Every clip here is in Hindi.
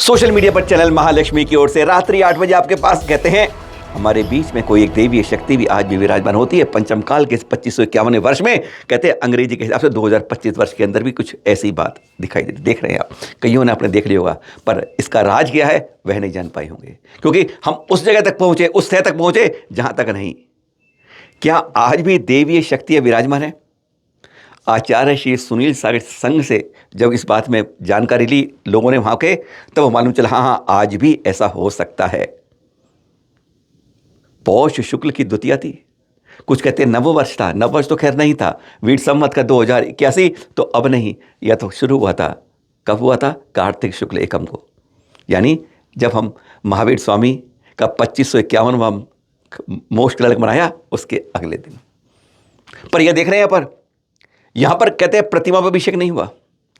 सोशल मीडिया पर चैनल महालक्ष्मी की ओर से रात्रि 8 बजे आपके पास कहते हैं हमारे बीच में कोई एक देवी शक्ति भी आज भी विराजमान होती है। पंचम काल के 2551वें वर्ष में कहते हैं अंग्रेजी के हिसाब से 2025 वर्ष के अंदर भी कुछ ऐसी बात दिखाई देती। देख रहे हैं आप, कईयों ने आपने देख लिया होगा, पर इसका राज क्या है वह नहीं जान पाए होंगे, क्योंकि हम उस जगह तक पहुंचे, उस तह तक पहुंचे जहां तक नहीं। क्या आज भी देवी शक्तियां विराजमान है? आचार्य श्री सुनील सागर संघ से जब इस बात में जानकारी ली लोगों ने वहां के, तब मालूम चला हाँ आज भी ऐसा हो सकता है। पौष शुक्ल की द्वितीया थी, कुछ कहते हैं नववर्ष था, नववर्ष तो खैर नहीं था, वीर संवत का 2081, तो अब नहीं, यह तो शुरू हुआ था, कब हुआ था? कार्तिक शुक्ल एकम को, यानी जब हम महावीर स्वामी का 2551वां मोक्ष तिलक मनाया उसके अगले दिन। पर यह देख रहे हैं यहां पर कहते हैं प्रतिमा पर अभिषेक नहीं हुआ,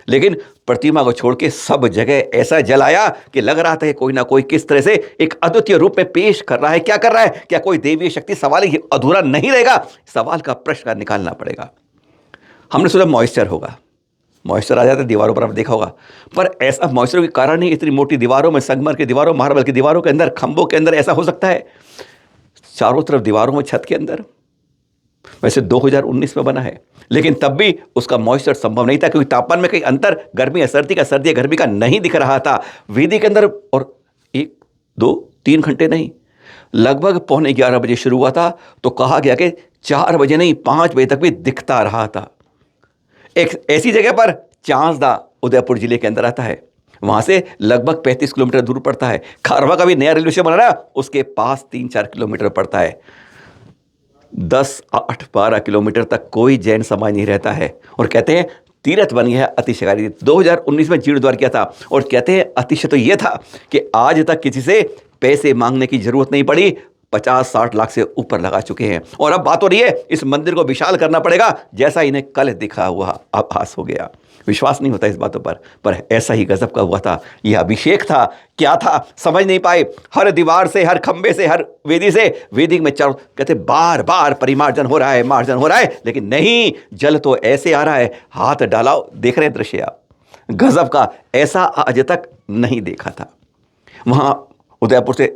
लेकिन प्रतिमा को छोड़ के सब जगह ऐसा जल आया कि लग रहा था कोई ना कोई किस तरह से एक अद्वितीय रूप में पेश कर रहा है। क्या कर रहा है? क्या कोई देवी शक्ति? सवाल ही अधूरा नहीं रहेगा, सवाल का प्रश्न निकालना पड़ेगा। हमने सोचा मॉइस्चर होगा, मॉइस्चर आ जाता है दीवारों पर, आप देखा होगा, पर ऐसा मॉइस्चर के कारण ही इतनी मोटी दीवारों में, संगमर की दीवारों, मार्बल की दीवारों के अंदर, खंभों के अंदर ऐसा हो सकता है? चारों तरफ दीवारों में, छत के अंदर। वैसे 2019 में बना है, लेकिन तब भी उसका मॉइस्चर संभव नहीं था, क्योंकि तापमान में कहीं अंतर, गर्मी या सर्दी का, सर्दी या गर्मी का नहीं दिख रहा था वेदी के अंदर। और 1, 2, 3 घंटे नहीं, लगभग 11:15 बजे शुरू हुआ था, तो कहा गया कि 4 बजे नहीं 5 बजे तक भी दिखता रहा था। एक ऐसी जगह पर चांसदा उदयपुर जिले के अंदर आता है, वहां से लगभग 35 किलोमीटर दूर पड़ता है। खारवा का भी नया रेलवे स्टेशन बना रहा है, उसके पास 3-4 किलोमीटर पड़ता है। 10, 8, 12 किलोमीटर तक कोई जैन समाज नहीं रहता है, और कहते हैं तीर्थ बनी है अतिशयकारी। 2019 में जीर्णोद्धार किया था, और कहते हैं अतिशय तो यह था कि आज तक किसी से पैसे मांगने की जरूरत नहीं पड़ी, 50-60 लाख से ऊपर लगा चुके हैं। और अब बात हो रही है इस मंदिर को विशाल करना पड़ेगा, जैसा इन्हें कल दिखा हुआ आभास हो गया। विश्वास नहीं होता इस बातों पर ऐसा ही गजब का हुआ था। यह अभिषेक था, क्या था समझ नहीं पाए। हर दीवार से, हर खंबे से, हर वेदी से, वेदी में चारों कहते बार बार परिमार्जन हो रहा है, मार्जन हो रहा है, लेकिन नहीं, जल तो ऐसे आ रहा है, हाथ डाला, देख रहे हैं दृश्य आप, गजब का, ऐसा आज तक नहीं देखा था। वहां उदयपुर से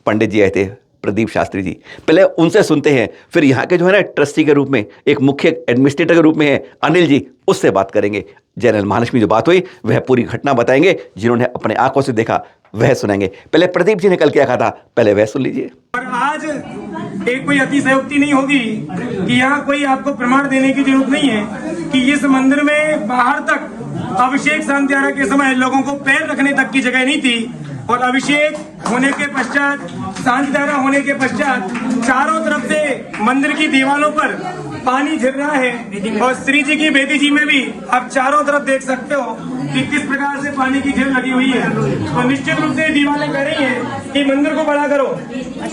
पंडित जी आए थे, प्रदीप शास्त्री जी, पहले उनसे सुनते हैं, फिर यहाँ के जो है ना ट्रस्टी के रूप में, एक मुख्य एडमिनिस्ट्रेटर के रूप में है अनिल जी, उससे बात करेंगे। जनरल महालक्ष्मी जो बात हुई वह पूरी घटना बताएंगे, जिन्होंने अपने आंखों से देखा वह सुनाएंगे। पहले प्रदीप जी ने कल क्या कहा था, पहले वह सुन लीजिए। और आज एक कोई अतिशयोक्ति नहीं होगी कि यहाँ कोई आपको प्रमाण देने की जरूरत नहीं है कि इस मंदिर में बाहर तक अभिषेक शांतियारा के समय लोगों को पैर रखने तक की जगह नहीं थी, और अभिषेक होने के पश्चात, शांतिधारा होने के पश्चात चारों तरफ से मंदिर की दीवारों पर पानी झिर रहा है। और श्री जी की बेदी जी में भी आप चारों तरफ देख सकते हो कि किस प्रकार से पानी की झिर लगी हुई है। तो निश्चित रूप से दीवारें कह रही हैं कि मंदिर को बड़ा करो,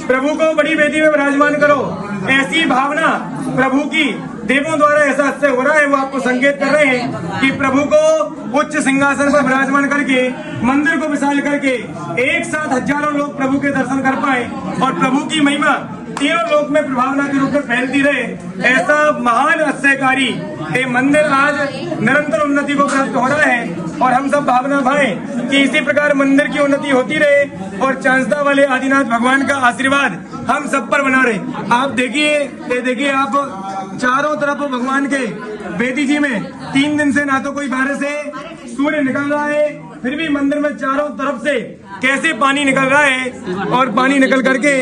प्रभु को बड़ी बेदी में विराजमान करो। ऐसी भावना प्रभु की देवों द्वारा ऐसा अतिशय हो रहा है, वो आपको संकेत कर रहे हैं कि प्रभु को उच्च सिंहासन पर विराजमान करके, मंदिर को विशाल करके एक साथ हजारों लोग प्रभु के दर्शन कर पाए, और प्रभु की महिमा तीनों लोक में प्रभावना के रूप में फैलती रहे। ऐसा महान अतिशयकारी ये मंदिर आज निरंतर उन्नति को प्राप्त हो रहा है, और हम सब भावना भाएं कि इसी प्रकार मंदिर की उन्नति होती रहे, और चांसदा वाले आदिनाथ भगवान का आशीर्वाद हम सब पर बना रहे। आप देखिए आप चारों तरफ भगवान के बेदी जी में 3 दिन से ना तो कोई बाहर से सूर्य निकल रहा है, फिर भी मंदिर में चारों तरफ से कैसे पानी निकल रहा है, और पानी निकल करके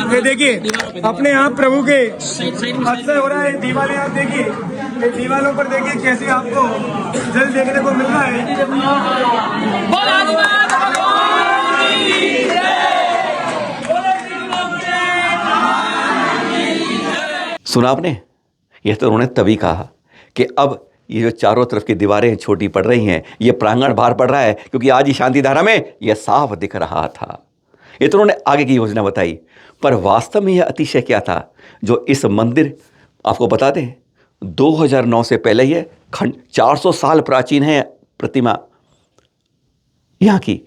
ये देखिए अपने आप प्रभु के अतिशय हो रहा है। दीवारें आप देखिए, दीवारों पर देखिए कैसे आपको जल देखने को मिल रहा है। सुना आपने? यह तो उन्होंने तभी कहा कि अब ये जो चारों तरफ की दीवारें छोटी पड़ रही हैं, ये प्रांगण बाहर पड़ रहा है, क्योंकि आज ही शांतिधारा में यह साफ दिख रहा था। ये तो उन्होंने आगे की योजना बताई, पर वास्तव में यह अतिशय क्या था जो इस मंदिर, आपको बता दें 2009 से पहले यह 400 साल प्राचीन है प्रतिमा, यहाँ की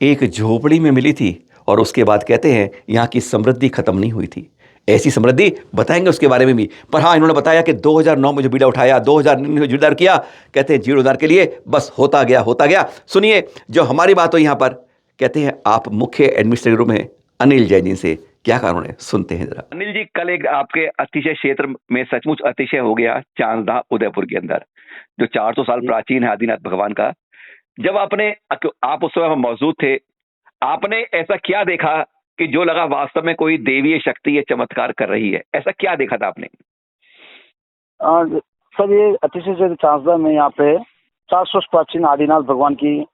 एक झोपड़ी में मिली थी, और उसके बाद कहते हैं यहाँ की समृद्धि खत्म नहीं हुई थी। ऐसी समृद्धि बताएंगे उसके बारे में भी। पर हाँ, इन्होंने बताया कि 2009 में जो बीड़ा उठाया, 2009 में जीर्णोद्धार किया, कहते हैं जीर्णोद्धार के लिए बस होता गया। सुनिए जो हमारी बात हो यहाँ पर, कहते हैं आप मुख्य एडमिनिस्ट्रेटर में अनिल जैन जी से क्या कारण है, सुनते हैं जरा। अनिल जी, कल एक आपके अतिशय क्षेत्र में सचमुच अतिशय हो गया, चांदना उदयपुर के अंदर, जो 400 साल प्राचीन है आदिनाथ भगवान का। जब आप उस समय मौजूद थे, आपने ऐसा क्या देखा कि जो लगा वास्तव में कोई देवीय शक्ति ये चमत्कार कर रही है? ऐसा क्या देखा था आपने? सर, ये अतिशय चांसदा में यहाँ पे 400 प्राचीन आदिनाथ भगवान की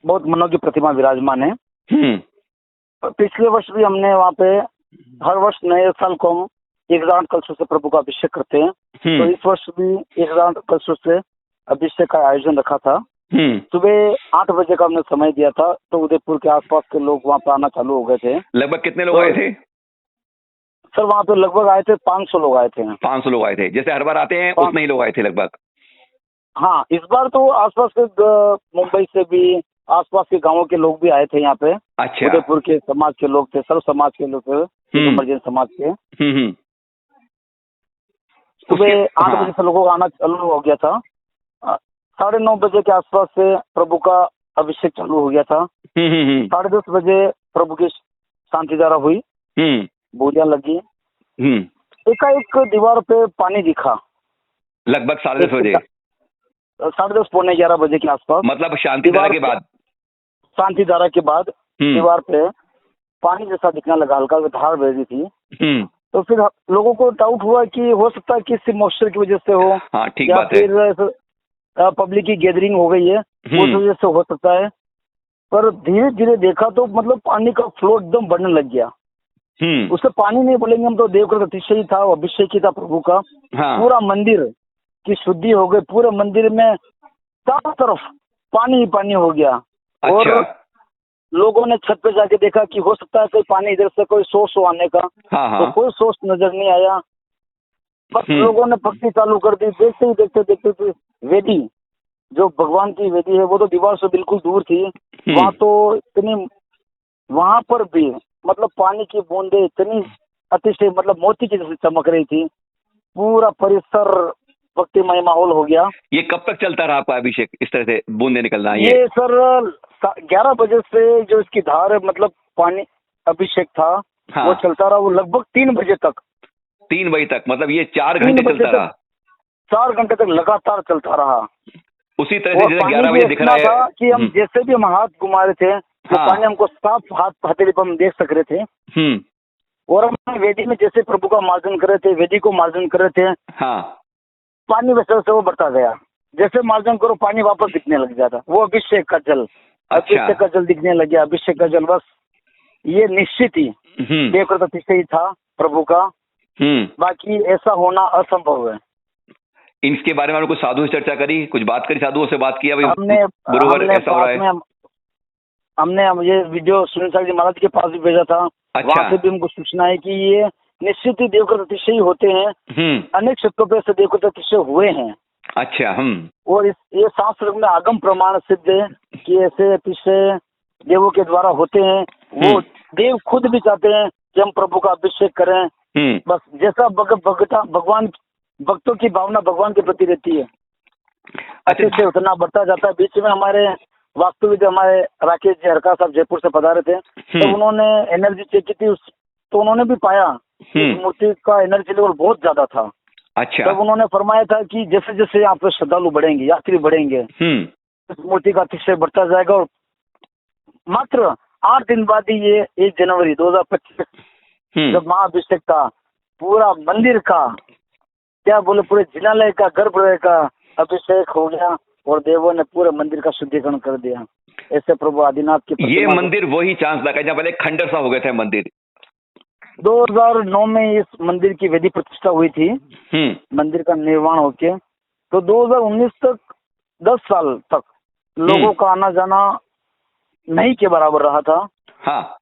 बहुत मनोज्ञ प्रतिमा विराजमान है। पिछले वर्ष भी हमने वहाँ पे हर वर्ष नए साल को हम 1000 कलशों से प्रभु का अभिषेक करते हैं। तो इस वर्ष भी 1000 कलशों से अभिषेक का आयोजन रखा था। सुबह 8 बजे का हमने समय दिया था, तो उदयपुर के आसपास के लोग वहाँ पर आना चालू हो गए थे। लगभग कितने लोग आए थे? सर, वहाँ पे लगभग आए थे 500 लोग आए थे। 500 लोग आए थे, जैसे हर बार आते हैं उतने ही लोग आए थे लगभग? हाँ, इस बार तो आसपास के मुंबई से भी, आसपास के गांवों के लोग भी आए थे यहाँ पे। अच्छा। उदयपुर के समाज के लोग थे, सर्व समाज के लोग थे, मर्जन समाज के। सुबह 8 बजे से लोगों का आना चालू हो गया था। 9:30 बजे के आसपास से प्रभु का अभिषेक चालू हो गया था। 10:30 बजे प्रभु की शांति धारा हुई, बोलियां लगी। एकाएक दीवार पे पानी दिखा, लगभग 10:30 बजे, 10:30 पौने 11 बजे के आसपास। मतलब शांति धारा के बाद? शांति धारा के बाद दीवार पे पानी जैसा दिखने लगा, हल्का धार बह रही थी। तो फिर लोगों को डाउट हुआ कि हो सकता है किसी मॉइस्चर की वजह से हो। हाँ, ठीक या बात है। फिर पब्लिक की गैदरिंग हो गई है, उस वजह से हो सकता है। पर धीरे धीरे देखा तो मतलब पानी का फ्लो एकदम बढ़ने लग गया। उससे पानी नहीं बोलेंगे हम तो, देवकृत अतिशय था, अभिषेक ही था प्रभु का। हाँ। पूरा मंदिर की शुद्धि हो गई, पूरे मंदिर में चारों तरफ पानी ही पानी हो गया। अच्छा। और लोगों ने छत पे जाके देखा कि हो सकता है कोई पानी इधर से कोई सोर्स हो आने का। हाँ। तो कोई सोर्स नजर नहीं आया। बस लोगों ने भक्ति चालू कर दी। देखते ही देखते वेदी, जो भगवान की वेदी है, वो तो दीवार से बिल्कुल दूर थी। वहाँ तो इतनी, वहाँ पर भी मतलब पानी की बूंदे इतनी अतिशय मतलब मोती की जैसे चमक रही थी। पूरा परिसर भक्तिमय माहौल हो गया। ये कब तक चलता रहा आपका अभिषेक, इस तरह से बूंदे निकलना? ये सर 11 बजे से जो इसकी धार है, मतलब पानी अभिषेक था। हाँ। वो चलता रहा, वो लगभग 3 बजे तक। 3 बजे तक, मतलब ये 4 घंटे चलता रहा? 4 घंटे तक लगातार चलता रहा। उसी तरह से जैसे 11 बजे दिख रहा है कि हम जैसे भी हम हाथ घुमा रहे थे, तो पानी हमको साफ हाथ हथेली पर हम देख सक रहे थे। और हम वेदी में जैसे प्रभु का मार्जन कर रहे थे, वेदी को मार्जन कर रहे थे, हाँ, पानी वैसे से वो बढ़ता गया। जैसे मार्जन करो पानी वापस दिखने लग जाता। वो अभिषेक का जल, अभिषेक का जल दिखने लग गया। अभिषेक का जल बस ये निश्चित ही देवकृत अतिशय ही था प्रभु का। बाकी ऐसा होना असंभव है। इसके बारे में कुछ साधु से चर्चा करी, कुछ बात करी, साधुओं से बात किया? हमने ऐसा हो रहा है। हमने ये वीडियो सुनील साहब जी महाराज के पास भी भेजा था। अच्छा। वहाँ से भी हमको सूचना है कि ये निश्चित ही देवकृत अतिशय होते हैं। अनेक क्षेत्रों पे से देवकृत अतिशय हुए हैं। अच्छा। और ये शास्त्र में आगम प्रमाण सिद्ध है कि ऐसे अतिशय देवों के द्वारा होते हैं। वो देव खुद भी चाहते हैं कि हम प्रभु का अभिषेक करें। बस जैसा भगवान भक्तों की भावना भगवान के प्रति रहती है, अच्छे से उतना बढ़ता जाता है। बीच में हमारे वास्तुविद हमारे राकेश जी हरका साहब जयपुर से पधारे थे, तो उन्होंने एनर्जी चेक की थी, तो उन्होंने भी पाया मूर्ति का एनर्जी लेवल बहुत ज्यादा था। अच्छा। तब उन्होंने फरमाया था कि जैसे जैसे यहाँ पे श्रद्धालु बढ़ेंगे, यात्री बढ़ेंगे, इस मूर्ति का अतिशय बढ़ता जाएगा। और मात्र 8 दिन बाद ही ये 1 जनवरी 2025 जब महाअभिषेक का पूरा मंदिर का, क्या बोले, पूरे जिनालय का, गर्भगृह का अभिषेक हो गया और देवों ने पूरे मंदिर का शुद्धिकरण कर दिया। ऐसे प्रभु आदिनाथ की ये मंदिर वही चांस लगा जहाँ पहले खंडर सा हो गया था मंदिर। 2009 में इस मंदिर की वेदी प्रतिष्ठा हुई थी, मंदिर का निर्माण होके। तो 2019 तक 10 साल तक लोगों का आना जाना नहीं के बराबर रहा था। हाँ।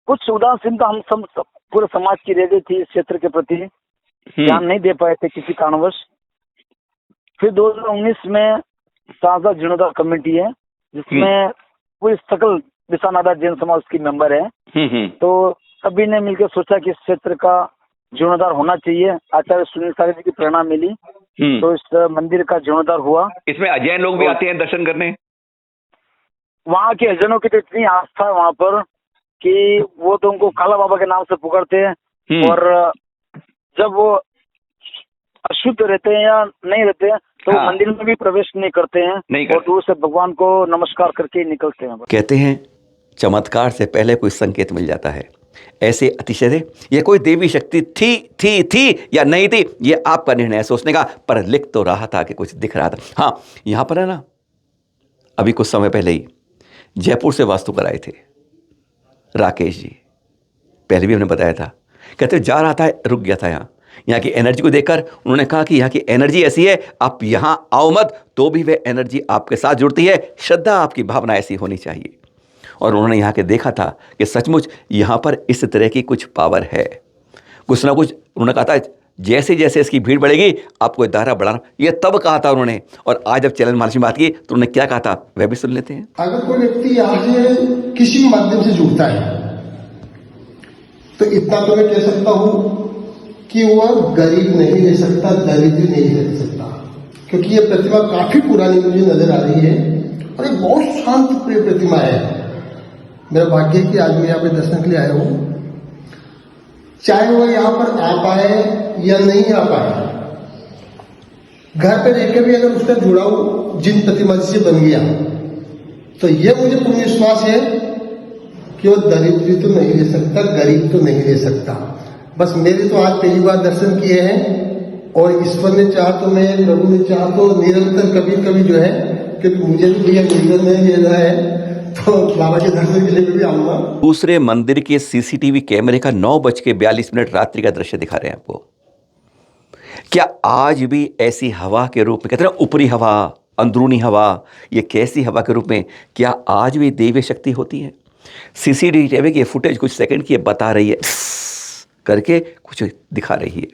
कुछ उदासीनता हम सब पूरे समाज की रह गई थी इस क्षेत्र के प्रति, ध्यान नहीं दे पाए थे किसी कारणवश। फिर 2019 में सांसद जीर्णोद्धार कमेटी है, जिसमें पूरी सकल विशानादा जैन समाज की मेंबर है। तो सभी ने मिलकर सोचा कि इस क्षेत्र का जीर्णोद्धार होना चाहिए। आचार्य सुनील सागर जी की प्रेरणा मिली तो इस मंदिर का जीर्णोद्धार हुआ। इसमें अजैन लोग भी आते हैं दर्शन करने? वहाँ के अजैनों की तो इतनी आस्था है वहाँ पर कि वो तो उनको काला बाबा के नाम से पुकारते हैं और जब वो अशुद्ध रहते हैं या नहीं रहते हैं तो हाँ। मंदिर में भी प्रवेश नहीं करते हैं और दूर से भगवान को नमस्कार करके निकलते हैं। कहते हैं चमत्कार से पहले कोई संकेत मिल जाता है। ऐसे अतिशय ये कोई देवी शक्ति थी या नहीं थी, ये आपका निर्णय है सोचने का, पर लिख तो रहा था कि कुछ दिख रहा था। हाँ, यहां पर है ना, अभी कुछ समय पहले ही जयपुर से वास्तु कराए थे राकेश जी, पहले भी हमने बताया था। कहते जा रहा था, रुक गया था यहाँ की एनर्जी को देखकर उन्होंने कहा कि यहाँ की एनर्जी ऐसी है, आप यहाँ आओ मत तो भी वह एनर्जी आपके साथ जुड़ती है। श्रद्धा, आपकी भावना ऐसी होनी चाहिए। और उन्होंने यहाँ के देखा था कि सचमुच यहाँ पर इस तरह की कुछ पावर है, कुछ ना कुछ। उन्होंने कहा था जैसे जैसे इसकी भीड़ बढ़ेगी आपको दायरा बढ़ाना, ये तब कहा था उन्होंने। और आज जब चैनल मानसी बात की तो उन्होंने क्या कहा था वह भी सुन लेते हैं। अगर कोई व्यक्ति यहाँ से किसी भी माध्यम से जुड़ता है तो इतना तो मैं कह सकता हूँ कि वह गरीब नहीं रह सकता, दरिद्र नहीं रह सकता, क्योंकि ये प्रतिमा काफी पुरानी मुझे नजर आ रही है और एक बहुत शांत प्रिय प्रतिमा है। मेरा भाग्य है कि आज मैं यहाँ पे दर्शन के लिए आया हूँ। चाहे वो यहाँ पर आ पाए या नहीं आ पाए, घर पे रहकर भी अगर उसका जुड़ाव जिन प्रतिमा से बन गया तो ये मुझे पूर्ण विश्वास है कि वो दरिद्र तो नहीं रह सकता, गरीब तो नहीं रह सकता। बस मेरे तो आज पहली बार दर्शन किए हैं और ईश्वर ने चाहा तो मैं, प्रभु ने चाहा तो निरंतर कभी कभी जो है, क्योंकि मुझे भी भैया निरंतर नहीं मिल रहा है तो बाबा के दर्शन के लिए भी आऊंगा। दूसरे मंदिर के सीसीटीवी कैमरे का 9:42 रात्रि का दृश्य दिखा रहे हैं आपको। क्या आज भी ऐसी हवा के रूप में, कहते हैं ऊपरी हवा, अंदरूनी हवा, ये कैसी हवा के रूप में क्या आज भी दैवीय शक्ति होती है? सीसीटीवी की फुटेज कुछ सेकंड की बता रही है, करके कुछ दिखा रही है।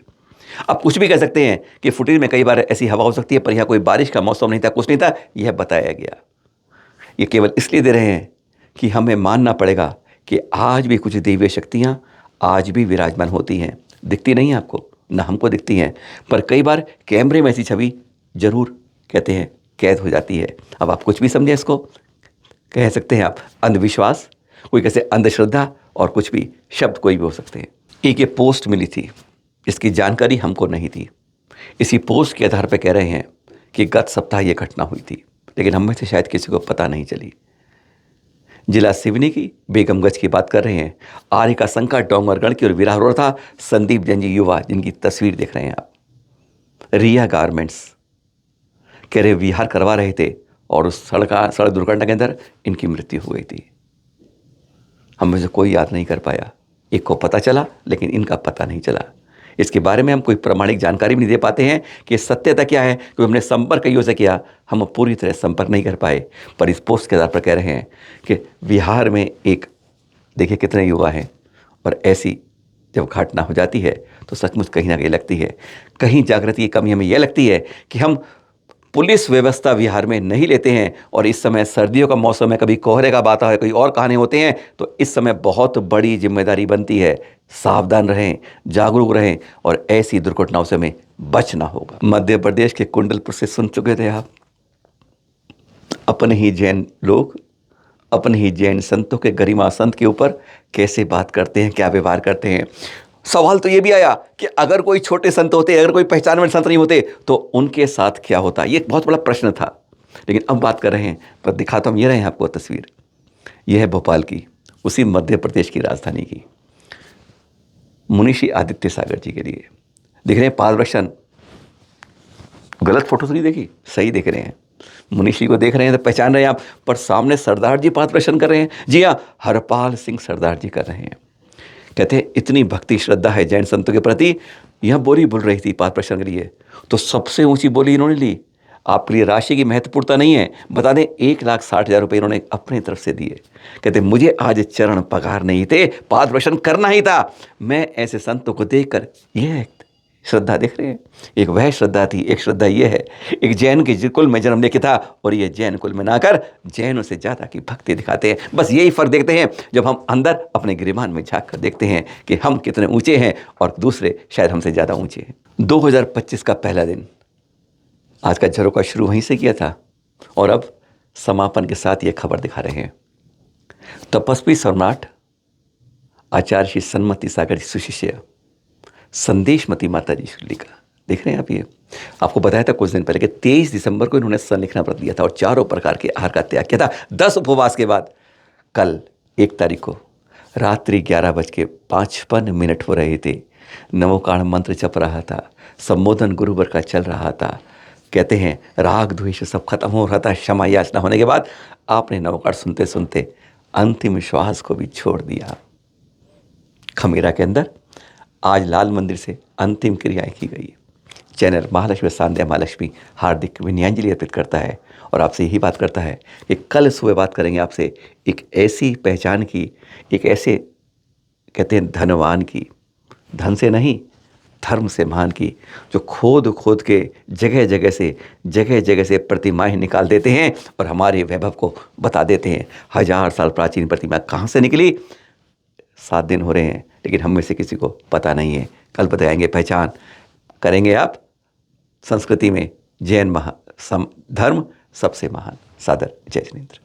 आप कुछ भी कह सकते हैं कि फुटेज में कई बार ऐसी हवा हो सकती है, पर यहाँ कोई बारिश का मौसम नहीं था, कुछ नहीं था, यह बताया गया। ये केवल इसलिए दे रहे हैं कि हमें मानना पड़ेगा कि आज भी कुछ दैवीय शक्तियाँ आज भी विराजमान होती हैं। दिखती नहीं है आपको, ना हमको दिखती हैं, पर कई बार कैमरे में ऐसी छवि जरूर कहते हैं कैद हो जाती है। अब आप कुछ भी समझें, इसको कह सकते हैं आप अंधविश्वास, कोई कैसे अंधश्रद्धा, और कुछ भी शब्द कोई भी हो सकते हैं। एक ये पोस्ट मिली थी, इसकी जानकारी हमको नहीं थी। इसी पोस्ट के आधार पर कह रहे हैं कि गत सप्ताह ये घटना हुई थी, लेकिन हम में से शायद किसी को पता नहीं चली। जिला सिवनी की बेगमगंज की बात कर रहे हैं। आर्य का संकट डोंगरगढ़ की और विराह था संदीप जैन जी युवा, जिनकी तस्वीर देख रहे हैं आप। रिया गारमेंट्स कह रहे विहार करवा रहे थे और उस सड़क दुर्घटना के अंदर इनकी मृत्यु हो गई थी। हम में से कोई याद नहीं कर पाया। एक को पता चला लेकिन इनका पता नहीं चला। इसके बारे में हम कोई प्रमाणिक जानकारी भी नहीं दे पाते हैं कि सत्यता क्या है, क्योंकि हमने संपर्क कईयों से किया, हम पूरी तरह संपर्क नहीं कर पाए। पर इस पोस्ट के आधार पर कह रहे हैं कि बिहार में एक, देखिए कितने युवा हैं, और ऐसी जब घटना हो जाती है तो सचमुच कहीं ना कहीं लगती है, कहीं जागृति की कमी हमें यह लगती है कि हम पुलिस व्यवस्था बिहार में नहीं लेते हैं। और इस समय सर्दियों का मौसम है, कभी कोहरे का बाता है, कोई और कहानी होते हैं, तो इस समय बहुत बड़ी जिम्मेदारी बनती है। सावधान रहें, जागरूक रहें और ऐसी दुर्घटनाओं से हमें बचना होगा। मध्य प्रदेश के कुंडलपुर से सुन चुके थे आप। अपने ही जैन लोग अपने ही जैन संतों के गरिमा संत के ऊपर कैसे बात करते हैं, क्या व्यवहार करते हैं। सवाल तो ये भी आया कि अगर कोई छोटे संत होते, अगर कोई पहचान वाले संत नहीं होते तो उनके साथ क्या होता। ये एक बहुत बड़ा प्रश्न था, लेकिन अब बात कर रहे हैं, पर दिखाता हम ये रहे हैं आपको तस्वीर। यह है भोपाल की, उसी मध्य प्रदेश की राजधानी की, मुनिषी आदित्य सागर जी के लिए दिख रहे हैं पादरक्षण। गलत फोटो तो नहीं देखी, सही देख रहे हैं। मुनिषी को देख रहे हैं तो पहचान रहे हैं आप, पर सामने सरदार जी पादरक्षण कर रहे हैं। जी हाँ, हरपाल सिंह सरदार जी कर रहे हैं। कहते हैं इतनी भक्ति श्रद्धा है जैन संतों के प्रति। यह बोली बोल रही थी पादरक्षण के लिए, तो सबसे ऊंची बोली इन्होंने ली। आपके लिए राशि की महत्वपूर्णता नहीं है, बता दें 1,60,000 रुपये इन्होंने अपनी तरफ से दिए। कहते मुझे आज चरण पगार नहीं थे, पादरक्षण करना ही था। मैं ऐसे संतों को देखकर यह श्रद्धा देख रहे हैं, एक वह श्रद्धा थी, एक श्रद्धा ये है, एक जैन के कुल में जन्म लेके था और ये जैन कुल में ना कर जैनों से ज़्यादा की भक्ति दिखाते हैं। बस यही फ़र्क देखते हैं जब हम अंदर अपने गिरिबान में झाँक कर देखते हैं कि हम कितने ऊंचे हैं और दूसरे शायद हमसे ज़्यादा ऊंचे हैं। 2025 का पहला दिन, आज का झरोखा शुरू वहीं से किया था और अब समापन के साथ ये खबर दिखा रहे हैं। तपस्वी सम्राट आचार्य श्री सन्मति सागर सुशिष्य संदेशमती माता जी लिखा, देख रहे हैं आप। ये आपको बताया था कुछ दिन पहले कि 23 दिसंबर को इन्होंने संलिखना व्रत दिया था और 4 प्रकार के आहार का त्याग किया था 10 उपवास के बाद। कल 1 तारीख को रात्रि 11:55 हो रहे थे, नवोकाण मंत्र जप रहा था, संबोधन गुरुवर का चल रहा था, कहते हैं राग द्वेष सब खत्म हो रहा था, क्षमा याचना होने के बाद आपने नवोकाण सुनते सुनते अंतिम श्वास को भी छोड़ दिया। खमीरा के अंदर आज लाल मंदिर से अंतिम क्रियाएं की गई। चैनल महालक्ष्मी सांध्या महालक्ष्मी हार्दिक विनयांजलि अर्पित करता है और आपसे यही बात करता है कि कल सुबह बात करेंगे आपसे एक ऐसी पहचान की, एक ऐसे कहते हैं धनवान की, धन से नहीं धर्म से महान की, जो खोद खोद के जगह जगह से प्रतिमाएं निकाल देते हैं और हमारे वैभव को बता देते हैं। 1000 साल प्राचीन प्रतिमा कहाँ से निकली, 7 दिन हो रहे हैं, लेकिन हम में से किसी को पता नहीं है। कल बताएंगे, पहचान करेंगे आप संस्कृति में जैन धर्म सबसे महान। सादर जय जिनेंद्र।